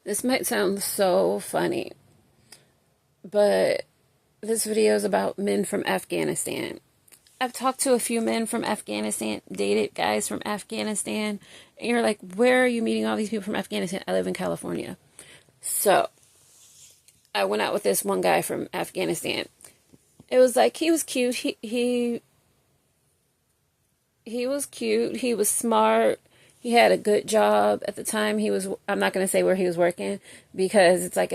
This might sound so funny, but this video is about men from Afghanistan. I've talked to a few men from Afghanistan, dated guys from Afghanistan, and you're like, where are you meeting all these people from Afghanistan? I live in California. So, I went out with this one guy from Afghanistan. It was like, he was cute, he was cute, he was smart, he had a good job. At the time I'm not going to say where he was working, because it's like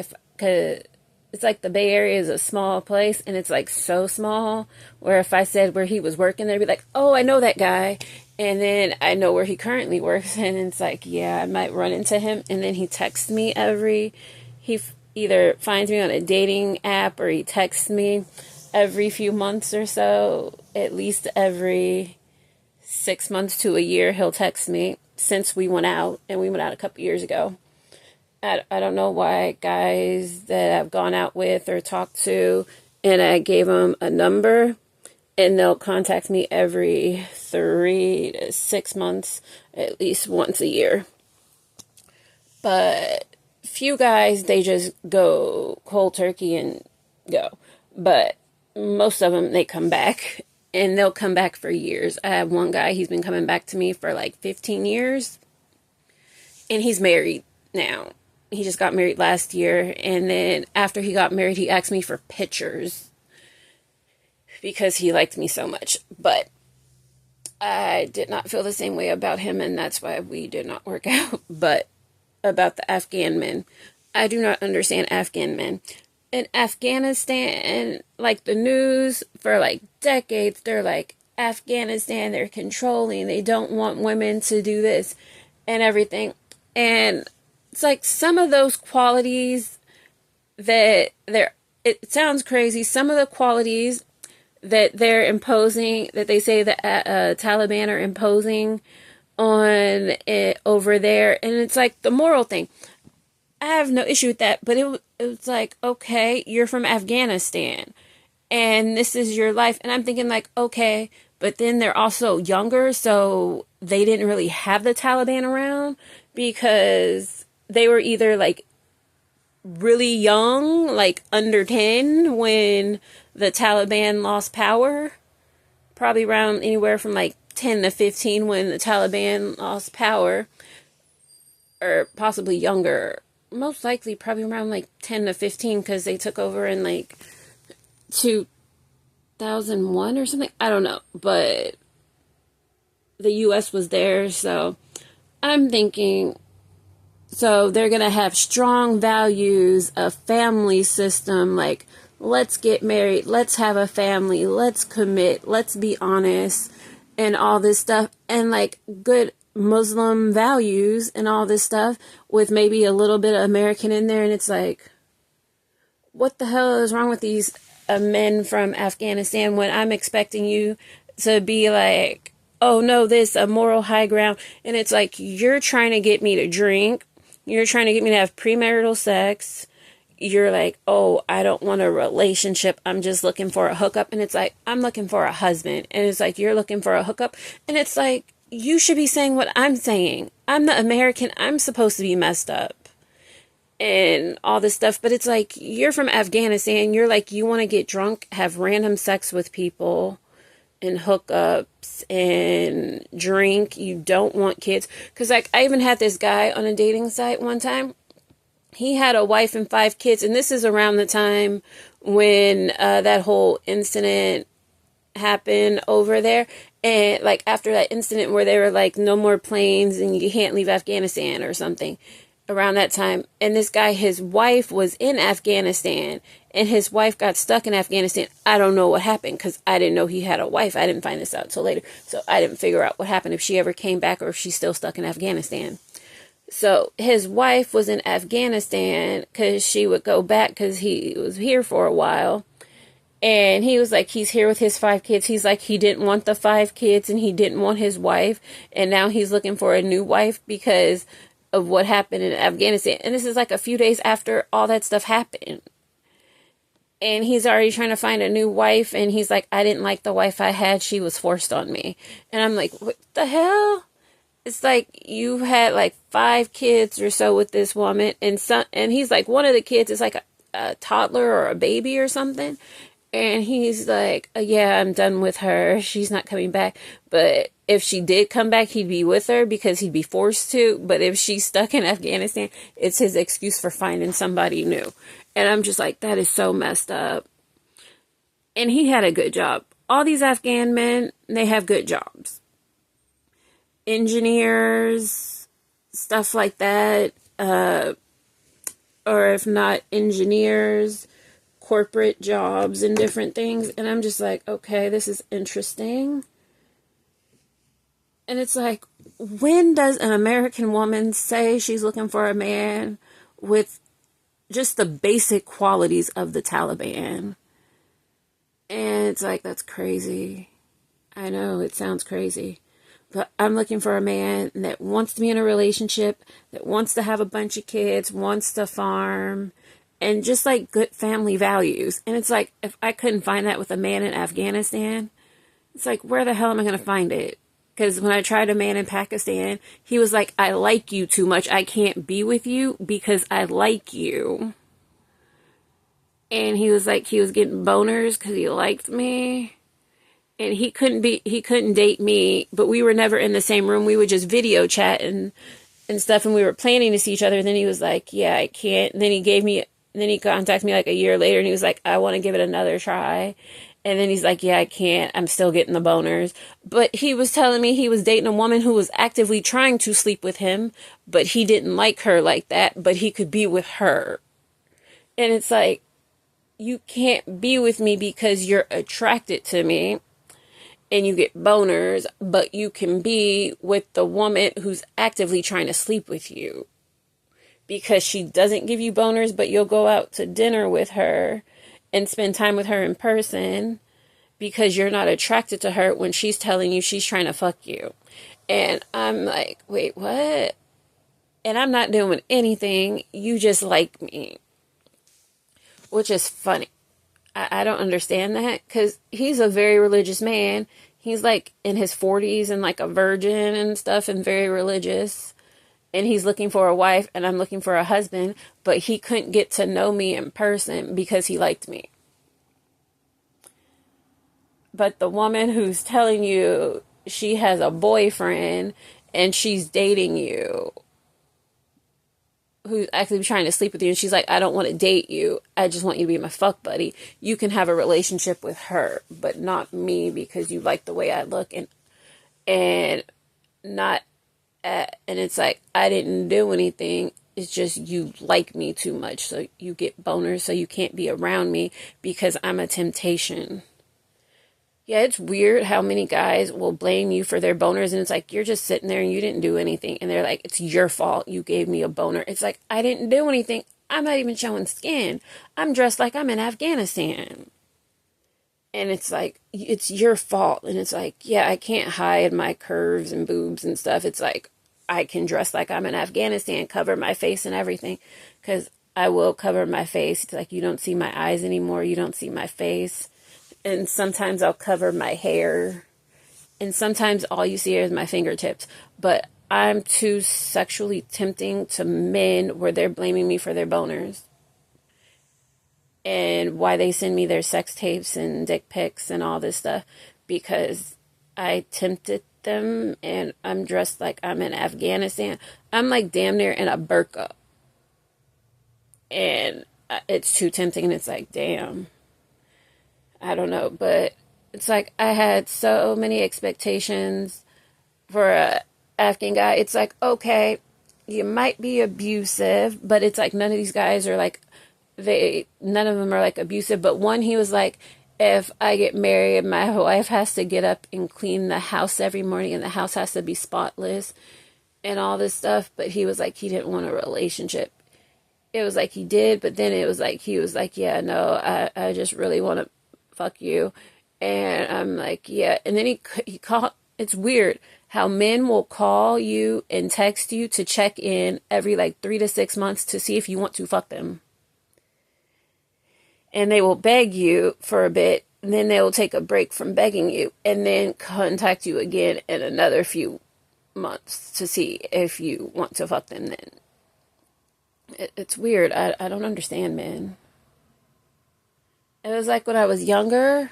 the Bay Area is a small place, and it's like so small where if I said where he was working, they'd be like, oh, I know that guy. And then I know where he currently works, and it's like, yeah, I might run into him. And then he texts me he either finds me on a dating app or he texts me every few months or so, at least every 6 months to a year, he'll text me since we went out, and we went out a couple years ago. I don't know why guys that I've gone out with or talked to, and I gave them a number, and they'll contact me every 3 to 6 months, at least once a year. But few guys, they just go cold turkey and go. But most of them, they come back, and they'll come back for years. I have one guy, he's been coming back to me for like 15 years, and he's married now. He just got married last year, and then after he got married, he asked me for pictures because he liked me so much. But I did not feel the same way about him, and that's why we did not work out. But about the Afghan men, I do not understand Afghan men. In Afghanistan, like the news for like decades, they're like, Afghanistan, they're controlling, they don't want women to do this and everything. And it's like some of those qualities it sounds crazy, some of the qualities that they're imposing, that they say the Taliban are imposing on it over there, and it's like the moral thing. I have no issue with that, but it was like, okay, you're from Afghanistan, and this is your life, and I'm thinking like, okay, but then they're also younger, so they didn't really have the Taliban around, because they were either like really young, like under 10 when the Taliban lost power, probably around anywhere from like 10 to 15 when the Taliban lost power, or possibly younger, most likely probably around like 10 to 15, because they took over in like 2001 or something, I don't know, but the US was there, so I'm thinking, so they're going to have strong values, a family system, like, let's get married, let's have a family, let's commit, let's be honest, and all this stuff, and like good Muslim values and all this stuff, with maybe a little bit of American in there. And it's like, what the hell is wrong with these men from Afghanistan, when I'm expecting you to be like, oh no, this a moral high ground, and it's like, you're trying to get me to drink, you're trying to get me to have premarital sex, you're like, oh, I don't want a relationship, I'm just looking for a hookup. And it's like, I'm looking for a husband, and it's like, you're looking for a hookup, and it's like, you should be saying what I'm saying. I'm the American, I'm supposed to be messed up and all this stuff, but it's like, you're from Afghanistan, you're like, you want to get drunk, have random sex with people and hookups and drink, you don't want kids. Because like, I even had this guy on a dating site one time, he had a wife and 5 kids, and this is around the time when that whole incident happened over there, and like after that incident where they were like, no more planes and you can't leave Afghanistan or something, around that time. And this guy, his wife was in Afghanistan, and his wife got stuck in Afghanistan. I don't know what happened, because I didn't know he had a wife. I didn't find this out till later, so I didn't figure out what happened, if she ever came back or if she's still stuck in Afghanistan. So his wife was in Afghanistan because she would go back because he was here for a while. And he was like, he's here with his 5 kids. He's like, he didn't want the 5 kids, and he didn't want his wife. And now he's looking for a new wife because of what happened in Afghanistan. And this is like a few days after all that stuff happened. And he's already trying to find a new wife. And he's like, I didn't like the wife I had. She was forced on me. And I'm like, what the hell? it's like you had like 5 kids or so with this woman, and he's like, one of the kids is like a toddler or a baby or something, and he's like, yeah, I'm done with her, she's not coming back. But if she did come back, he'd be with her because he'd be forced to. But if she's stuck in Afghanistan, it's his excuse for finding somebody new. And I'm just like, that is so messed up. And he had a good job. All these Afghan men, they have good jobs. Engineers, stuff like that, or if not engineers, corporate jobs and different things. And I'm just like, okay, this is interesting. And it's like, when does an American woman say she's looking for a man with just the basic qualities of the Taliban? And it's like, that's crazy. I know, it sounds crazy. But I'm looking for a man that wants to be in a relationship, that wants to have a bunch of kids, wants to farm, and just like good family values. And it's like, if I couldn't find that with a man in Afghanistan, it's like, where the hell am I going to find it? Because when I tried a man in Pakistan, he was like, I like you too much. I can't be with you because I like you. And he was like, he was getting boners because he liked me. And he couldn't date me, but we were never in the same room. We would just video chat and stuff, and we were planning to see each other. And then he was like, yeah, I can't. And then he contacted me like a year later, and he was like, I want to give it another try. And then he's like, yeah, I can't. I'm still getting the boners. But he was telling me he was dating a woman who was actively trying to sleep with him, but he didn't like her like that, but he could be with her. And it's like, you can't be with me because you're attracted to me and you get boners, but you can be with the woman who's actively trying to sleep with you because she doesn't give you boners, but you'll go out to dinner with her and spend time with her in person because you're not attracted to her when she's telling you she's trying to fuck you. And I'm like, wait, what? And I'm not doing anything. You just like me. Which is funny. I don't understand that because he's a very religious man. He's like in his 40s and like a virgin and stuff and very religious. And he's looking for a wife and I'm looking for a husband. But he couldn't get to know me in person because he liked me. But the woman who's telling you she has a boyfriend and she's dating you, who's actually trying to sleep with you, and she's like, I don't want to date you, I just want you to be my fuck buddy, you can have a relationship with her, but not me because you like the way I look, and not and it's like, I didn't do anything, it's just you like me too much, so you get boners, so you can't be around me because I'm a temptation. Yeah, it's weird how many guys will blame you for their boners, and it's like, you're just sitting there and you didn't do anything. And they're like, it's your fault. You gave me a boner. It's like, I didn't do anything. I'm not even showing skin. I'm dressed like I'm in Afghanistan. And it's like, it's your fault. And it's like, yeah, I can't hide my curves and boobs and stuff. It's like, I can dress like I'm in Afghanistan, cover my face and everything, because I will cover my face. It's like, you don't see my eyes anymore. You don't see my face. And sometimes I'll cover my hair. And sometimes all you see is my fingertips. But I'm too sexually tempting to men where they're blaming me for their boners. And why they send me their sex tapes and dick pics and all this stuff. Because I tempted them and I'm dressed like I'm in Afghanistan. I'm like damn near in a burqa. And it's too tempting and it's like, damn. I don't know, but it's like I had so many expectations for a Afghan guy. It's like, okay, you might be abusive, but it's like none of these guys are like, none of them are like abusive. But one, he was like, if I get married, my wife has to get up and clean the house every morning and the house has to be spotless and all this stuff. But he was like, he didn't want a relationship. It was like he did, but then it was like, he was like, yeah, no, I just really want to fuck you. And I'm like, yeah. And then he called. It's weird how men will call you and text you to check in every like 3 to 6 months to see if you want to fuck them. And they will beg you for a bit, and then they will take a break from begging you and then contact you again in another few months to see if you want to fuck them then. It's weird. I don't understand men. It was like when I was younger,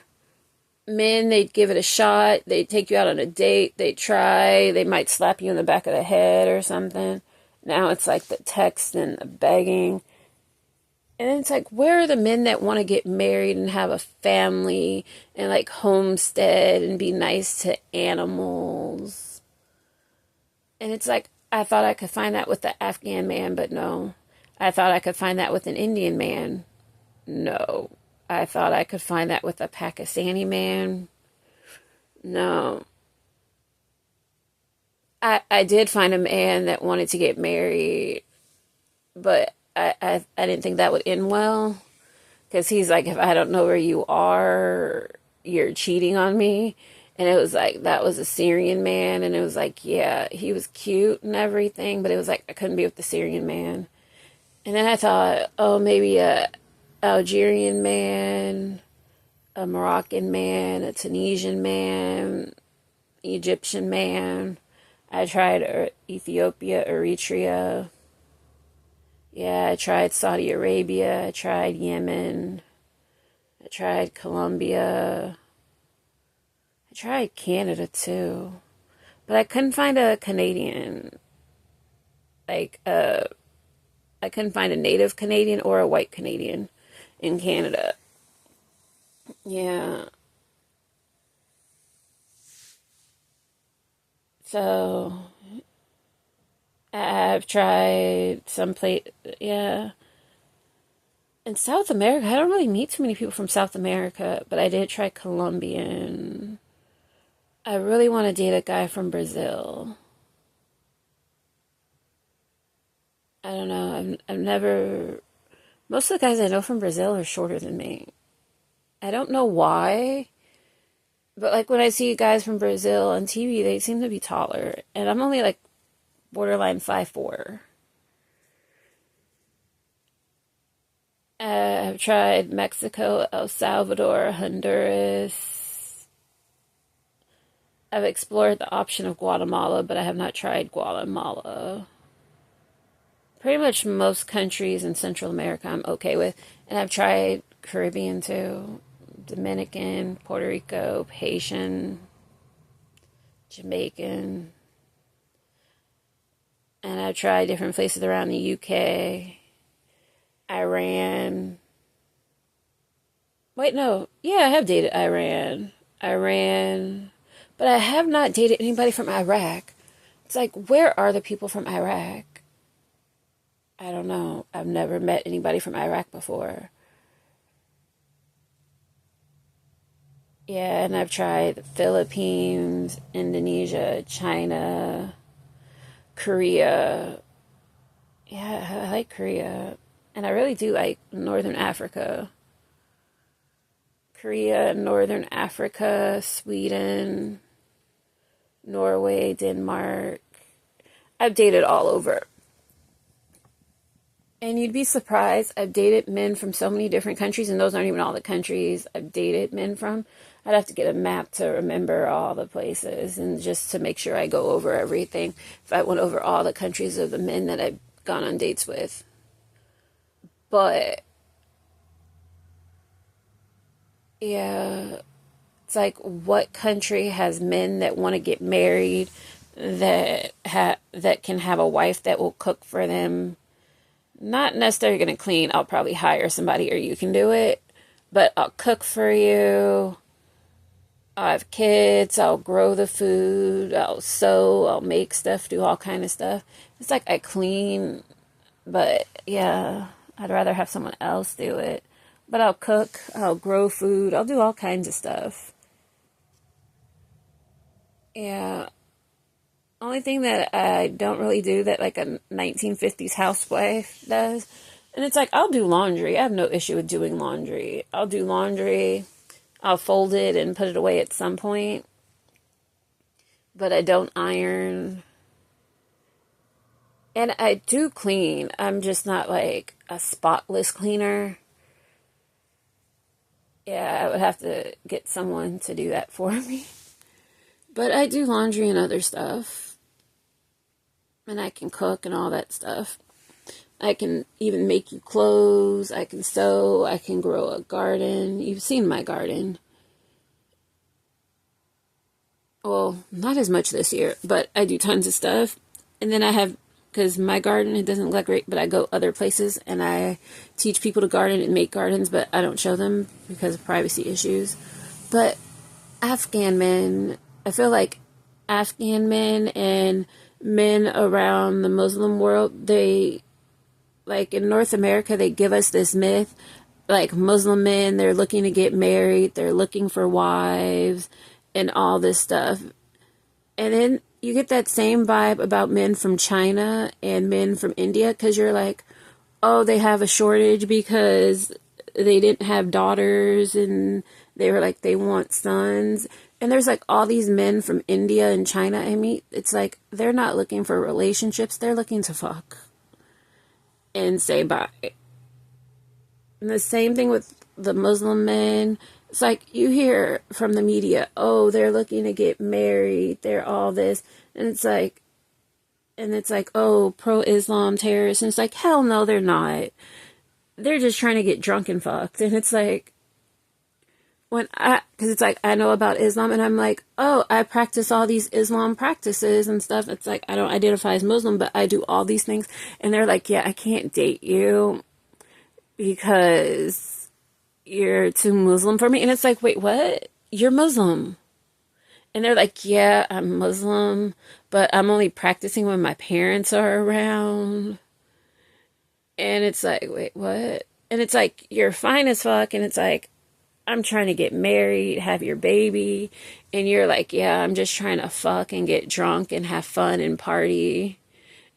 men, they'd give it a shot. They'd take you out on a date. They'd try. They might slap you in the back of the head or something. Now it's like the text and the begging. And it's like, where are the men that want to get married and have a family and like homestead and be nice to animals? And it's like, I thought I could find that with the Afghan man, but no. I thought I could find that with an Indian man. No. I thought I could find that with a Pakistani man. No. I did find a man that wanted to get married, but I didn't think that would end well. Because he's like, if I don't know where you are, you're cheating on me. And it was like, that was a Syrian man. And it was like, yeah, he was cute and everything. But it was like, I couldn't be with the Syrian man. And then I thought, oh, maybe a Algerian man, a Moroccan man, a Tunisian man, Egyptian man. I tried Ethiopia, Eritrea. Yeah, I tried Saudi Arabia. I tried Yemen. I tried Colombia. I tried Canada too. But I couldn't find a Canadian. Like, I couldn't find a native Canadian or a white Canadian in Canada. Yeah. So, I've tried some place. Yeah. In South America, I don't really meet too many people from South America, but I did try Colombian. I really want to date a guy from Brazil. I don't know. I've never. Most of the guys I know from Brazil are shorter than me. I don't know why, but like when I see guys from Brazil on TV, they seem to be taller, and I'm only like borderline 5'4". I've tried Mexico, El Salvador, Honduras. I've explored the option of Guatemala, but I have not tried Guatemala. Pretty much most countries in Central America I'm okay with. And I've tried Caribbean too. Dominican, Puerto Rico, Haitian, Jamaican. And I've tried different places around the UK, Iran. Wait, no. Yeah, I have dated Iran. Iran. But I have not dated anybody from Iraq. It's like, where are the people from Iraq? I don't know. I've never met anybody from Iraq before. Yeah, and I've tried the Philippines, Indonesia, China, Korea. Yeah, I like Korea. And I really do like Northern Africa. Korea, Northern Africa, Sweden, Norway, Denmark. I've dated all over. And you'd be surprised, I've dated men from so many different countries, and those aren't even all the countries I've dated men from. I'd have to get a map to remember all the places and just to make sure I go over everything. If I went over all the countries of the men that I've gone on dates with. But, yeah, it's like, what country has men that want to get married that can have a wife that will cook for them? Not necessarily going to clean. I'll probably hire somebody or you can do it. But I'll cook for you. I'll have kids. I'll grow the food. I'll sew. I'll make stuff. Do all kind of stuff. It's like I clean. But yeah, I'd rather have someone else do it. But I'll cook. I'll grow food. I'll do all kinds of stuff. Yeah. Only thing that I don't really do that like a 1950s housewife does. And it's like, I'll do laundry. I have no issue with doing laundry. I'll do laundry. I'll fold it and put it away at some point. But I don't iron. And I do clean. I'm just not like a spotless cleaner. Yeah, I would have to get someone to do that for me. But I do laundry and other stuff. and I can cook and all that stuff. I can even make you clothes. I can sew. I can grow a garden. You've seen my garden. Well, not as much this year, but I do tons of stuff. And then I have, because my garden, it doesn't look great, but I go other places and I teach people to garden and make gardens, but I don't show them because of privacy issues. But Afghan men, I feel like Afghan men and men around the Muslim world, they, like in North America, they give us this myth, like Muslim men, they're looking to get married, they're looking for wives, and all this stuff. And then you get that same vibe about men from China and men from India, because you're like, oh, they have a shortage because they didn't have daughters and they were like, they want sons. And there's like all these men from India and China I meet. It's like, they're not looking for relationships, they're looking to fuck and say bye. And the same thing with the Muslim men. It's like you hear from the media, oh, they're looking to get married, they're all this. And it's like, oh, pro-Islam terrorists. And it's like, hell no, they're not. They're just trying to get drunk and fucked. And it's like, because it's like, I know about Islam and I'm like, oh, I practice all these Islam practices and stuff. It's like, I don't identify as Muslim, but I do all these things. And they're like, yeah, I can't date you because you're too Muslim for me. And it's like, wait, what? You're Muslim. And they're like, yeah, I'm Muslim, but I'm only practicing when my parents are around. And it's like, wait, what? And it's like, you're fine as fuck. And it's like, I'm trying to get married, have your baby. And you're like, yeah, I'm just trying to fuck and get drunk and have fun and party.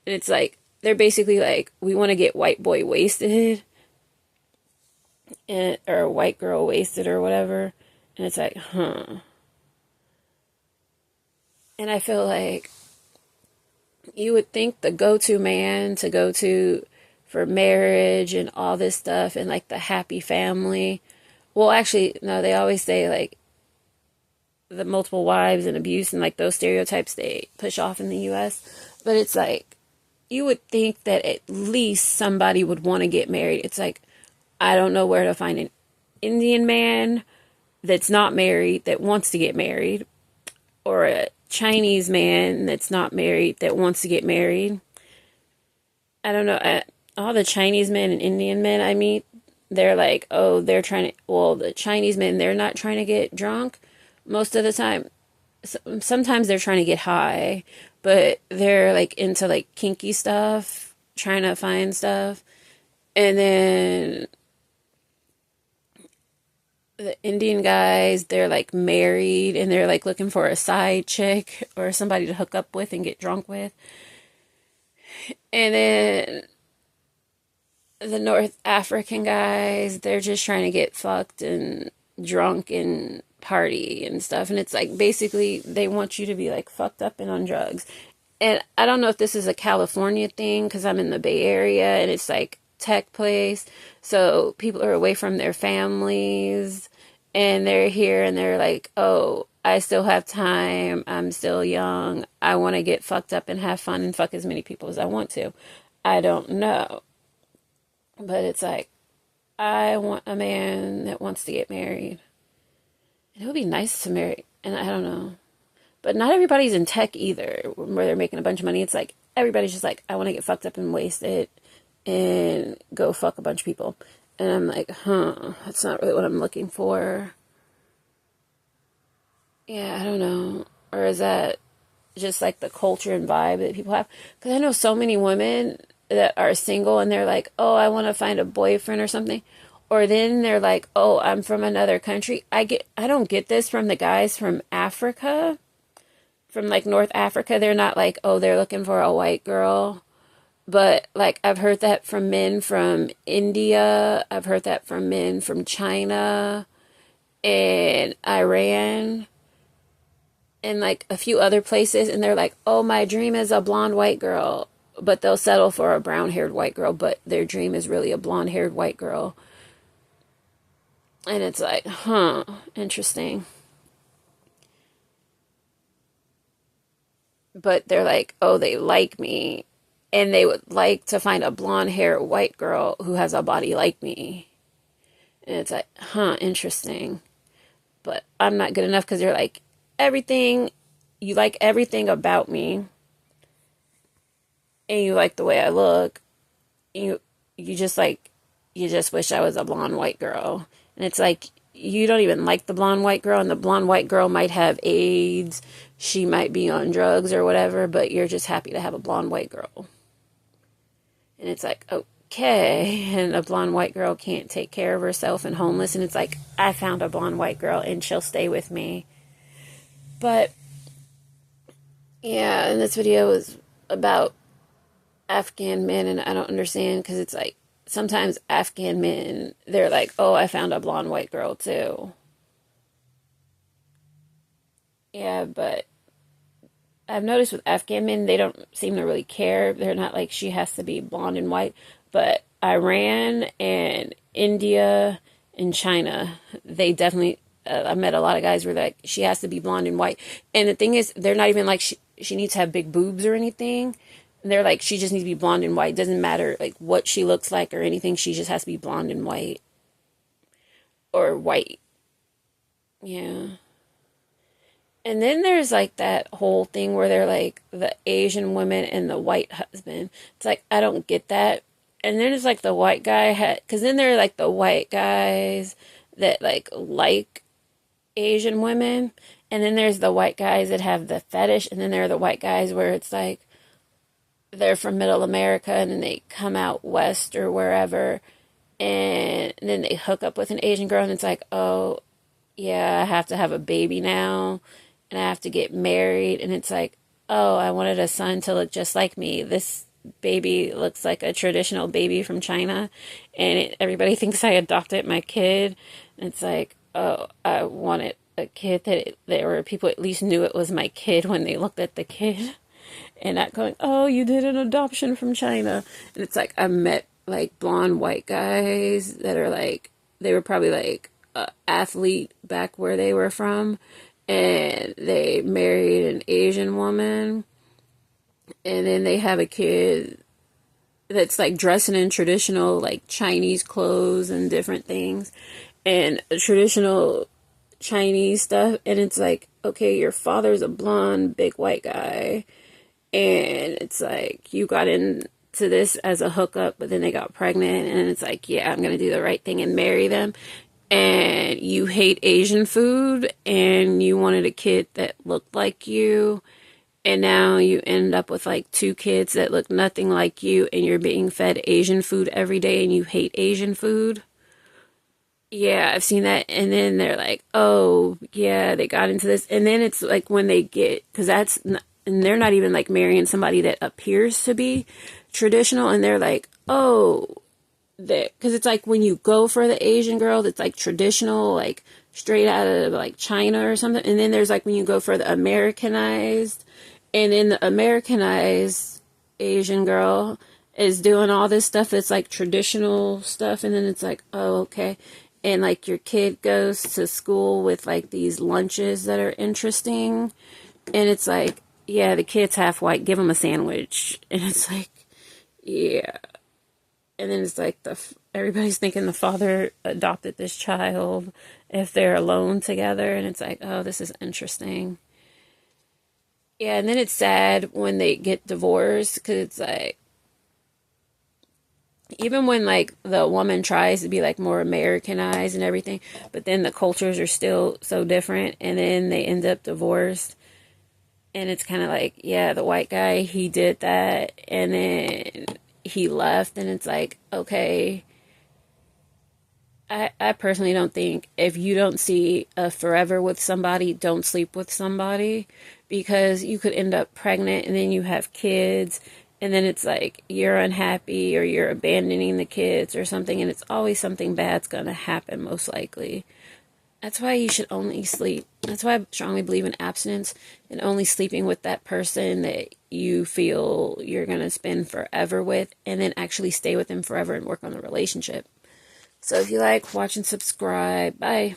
And it's like, they're basically like, we want to get white boy wasted. Or white girl wasted or whatever. And it's like, huh. And I feel like you would think the go-to man to go to for marriage and all this stuff and like the happy family. Well, actually, no, they always say like the multiple wives and abuse and like those stereotypes they push off in the US. But it's like, you would think that at least somebody would want to get married. It's like, I don't know where to find an Indian man that's not married that wants to get married, or a Chinese man that's not married that wants to get married. I don't know. All the Chinese men and Indian men I meet, they're like, oh, they're trying to, well, the Chinese men, they're not trying to get drunk most of the time. Sometimes they're trying to get high, but they're like into like kinky stuff, trying to find stuff. And then the Indian guys, they're like married and they're like looking for a side chick or somebody to hook up with and get drunk with. And then the North African guys, they're just trying to get fucked and drunk and party and stuff. And it's like basically they want you to be like fucked up and on drugs. And I don't know if this is a California thing because I'm in the Bay Area and it's like tech place. So people are away from their families and they're here and they're like, oh, I still have time. I'm still young. I want to get fucked up and have fun and fuck as many people as I want to. I don't know. But it's like, I want a man that wants to get married. And it would be nice to marry. And I don't know. But not everybody's in tech either, where they're making a bunch of money. It's like, everybody's just like, I want to get fucked up and wasted and go fuck a bunch of people. And I'm like, that's not really what I'm looking for. Yeah, I don't know. Or is that just like the culture and vibe that people have? Because I know so many women that are single and they're like, oh, I want to find a boyfriend or something. Or then they're like, oh, I'm from another country. I don't get this from the guys from Africa, from like North Africa. They're not like, oh, they're looking for a white girl. But like I've heard that from men from India. I've heard that from men from China and Iran and like a few other places. And they're like, oh, my dream is a blonde white girl. But they'll settle for a brown-haired white girl. But their dream is really a blonde-haired white girl. And it's like, interesting. but they're like, oh, they like me, and they would like to find a blonde hair white girl who has a body like me. And it's like, huh, interesting. But I'm not good enough because they're like, everything, you like everything about me, and you like the way I look. You, you just like, you just wish I was a blonde white girl. And it's like, you don't even like the blonde white girl, and the blonde white girl might have AIDS, she might be on drugs or whatever, but you're just happy to have a blonde white girl. And it's like, okay, and a blonde white girl can't take care of herself and homeless, and it's like, I found a blonde white girl and she'll stay with me. But yeah, and this video was about Afghan men, and I don't understand because it's like, sometimes Afghan men, they're like, oh, I found a blonde white girl too. Yeah, but I've noticed with Afghan men, they don't seem to really care. They're not like, she has to be blonde and white. But Iran and India and China, they definitely, I met a lot of guys where like, she has to be blonde and white. And the thing is, they're not even like, she needs to have big boobs or anything. And they're like, she just needs to be blonde and white. Doesn't matter like what she looks like or anything. She just has to be blonde and white. Or white. Yeah. And then there's like that whole thing where they're like the Asian women and the white husband. It's like, I don't get that. And then it's like the white guy because then there are like the white guys that like Asian women. And then there's the white guys that have the fetish. And then there are the white guys where it's like they're from middle America and then they come out west or wherever. And then they hook up with an Asian girl. And it's like, oh, yeah, I have to have a baby now. And I have to get married. And it's like, oh, I wanted a son to look just like me. This baby looks like a traditional baby from China. And everybody thinks I adopted my kid. And it's like, oh, I wanted a kid that where people at least knew it was my kid when they looked at the kid. And not going, oh, you did an adoption from China. And it's like, I met like blonde white guys that are like, they were probably like an athlete back where they were from. And they married an Asian woman. And then they have a kid that's like dressing in traditional like Chinese clothes and different things. And traditional Chinese stuff. And it's like, okay, your father's a blonde, big white guy. And it's like, you got into this as a hookup, but then they got pregnant. And it's like, yeah, I'm going to do the right thing and marry them. And you hate Asian food, and you wanted a kid that looked like you. And now you end up with like two kids that look nothing like you, and you're being fed Asian food every day, and you hate Asian food. Yeah, I've seen that. And then they're like, oh, yeah, they got into this. And then it's like when they get, because that's, not, and they're not even like marrying somebody that appears to be traditional. And they're like, oh, that, because it's like when you go for the Asian girl that's like traditional, like straight out of like China or something. And then there's like when you go for the Americanized, and then the Americanized Asian girl is doing all this stuff that's like traditional stuff. And then it's like, oh, okay. And like your kid goes to school with like these lunches that are interesting. And it's like, yeah, the kid's half white, give him a sandwich. And it's like, yeah. And then it's like everybody's thinking the father adopted this child if they're alone together. And it's like, oh, this is interesting. Yeah, and then it's sad when they get divorced because it's like, even when like the woman tries to be like more Americanized and everything, but then the cultures are still so different, and then they end up divorced. And it's kind of like, yeah, the white guy, he did that, and then he left, and it's like, okay, I personally don't think if you don't see a forever with somebody, don't sleep with somebody, because you could end up pregnant and then you have kids, and then it's like you're unhappy or you're abandoning the kids or something, and it's always something bad's going to happen, most likely. That's why you should only sleep. That's why I strongly believe in abstinence and only sleeping with that person that you feel you're going to spend forever with, and then actually stay with them forever and work on the relationship. So if you like, watch and subscribe. Bye.